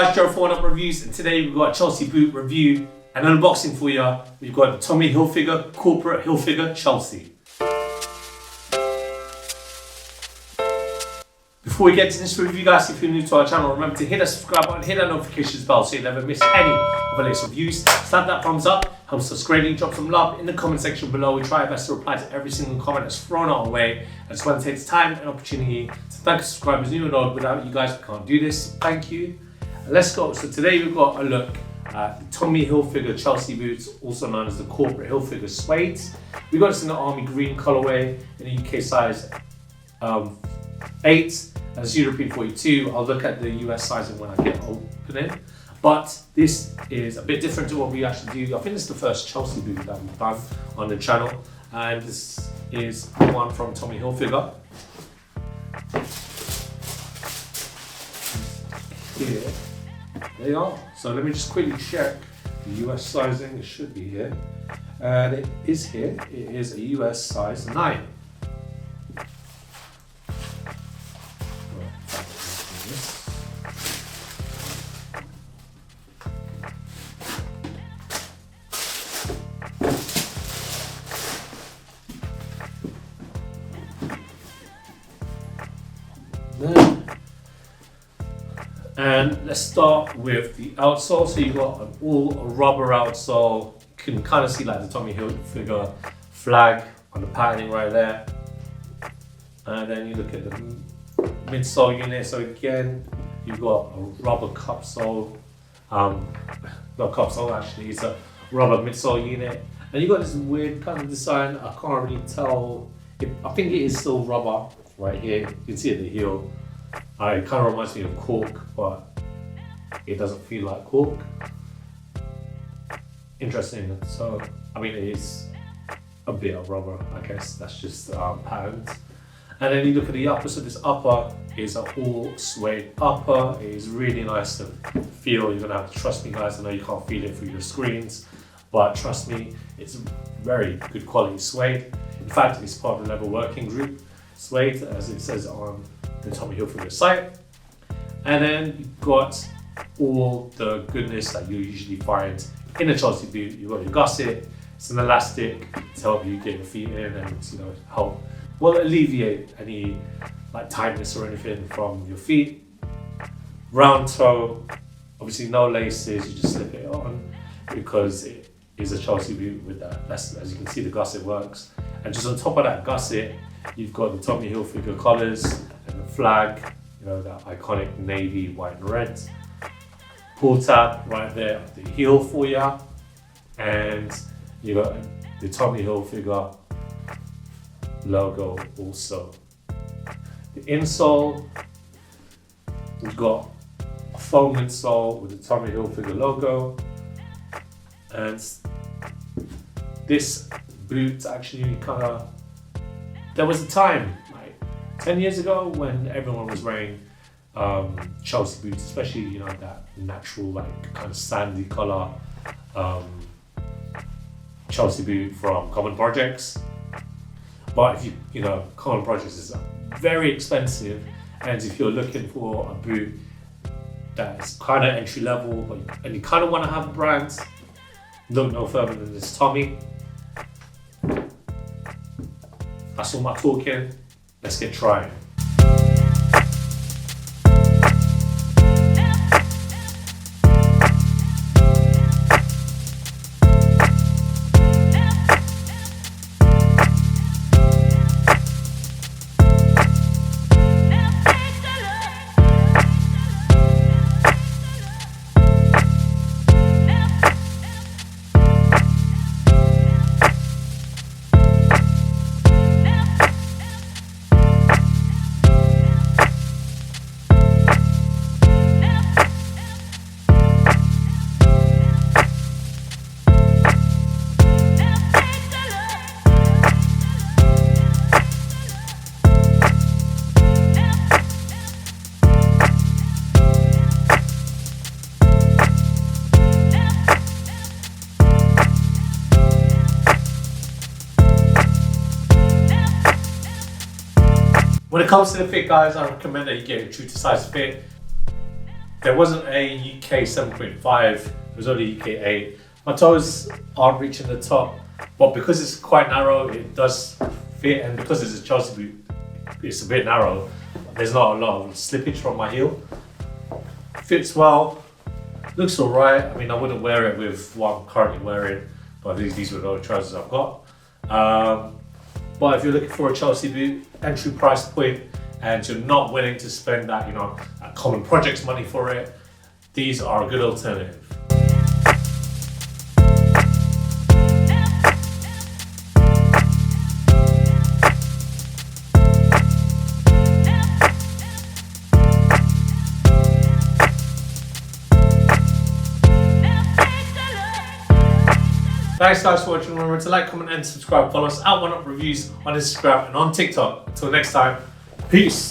guys, Gerald for Oneupreviewz, and today we've got a Chelsea boot review and unboxing for you. We've got the Tommy Hilfiger Corporate Hilfiger Chelsea. Before we get to this review, guys, if you're new to our channel, remember to hit that subscribe button, hit that notifications bell so you never miss any of our latest reviews. Slap that thumbs up, helps us greatly. Drop some love in the comment section below. We try our best to reply to every single comment that's thrown our way. I just want to take this time and opportunity to thank subscribers new and old. Without you guys, we can't do this. Thank you. Let's go. So today we've got a look at the Tommy Hilfiger Chelsea boots, also known as the Corporate Hilfiger Suedes. We got this in the army green colorway in the UK size 8. That's European 42. I'll look at the US sizing when I get opening. But this is a bit different to what we actually do. I think it's the first Chelsea boot that we've done on the channel. And this is one from Tommy Hilfiger. Here they are. So let me just quickly check the US sizing. It should be here. And it is here. It is a US size 9. And let's start with the outsole. So you've got an all rubber outsole. You can kind of see like the Tommy Hilfiger flag on the patterning right there. And then you look at the midsole unit. So again, you've got a rubber cup sole. Not cup sole actually, it's a rubber midsole unit. And you've got this weird kind of design. I can't really tell. I think it is still rubber right here. You can see at the heel. It kind of reminds me of cork, but it doesn't feel like cork. Interesting. So, I mean, it is a bit of rubber, I guess. That's just patterned. And then you look at the upper. So this upper is an all suede upper. It is really nice to feel. You're gonna have to trust me, guys. I know you can't feel it through your screens, but trust me, it's very good quality suede. In fact, it's part of the leather working group suede, as it says on the Tommy Hilfiger site. And then you've got all the goodness that you usually find in a Chelsea boot. You've got your gusset, it's an elastic to help you get your feet in and help alleviate any like tightness or anything from your feet. Round toe, obviously no laces, you just slip it on because it is a Chelsea boot with that. That's, as you can see, the gusset works. And just on top of that gusset, you've got the Tommy Hilfiger colours and the flag, that iconic navy, white and red. Pull tab right there at the heel for you. And you got the Tommy Hilfiger logo also. The insole, we've got a foam insole with the Tommy Hilfiger logo. And this boot actually there was a time, like 10 years ago, when everyone was wearing Chelsea boots, especially that natural, like kind of sandy color Chelsea boot from Common Projects. But if Common Projects is very expensive, and if you're looking for a boot that's kind of entry level, and you kind of want to have a brand, look no further than this Tommy. That's all my talking. Let's get trying. When it comes to the fit, guys, I recommend that you get a true to size fit. There wasn't a UK 7.5, it was only UK 8. My toes aren't reaching the top, but because it's quite narrow, it does fit, and because it's a Chelsea boot, it's a bit narrow. There's not a lot of slippage from my heel. Fits well, looks alright. I mean, I wouldn't wear it with what I'm currently wearing, but these were the only trousers I've got. But if you're looking for a Chelsea boot, entry price point, and you're not willing to spend that, that common projects money for it, these are a good alternative. Thanks guys for watching. Remember to like, comment and subscribe. Follow us at Oneupreviewz on Instagram and on TikTok. Until next time, peace.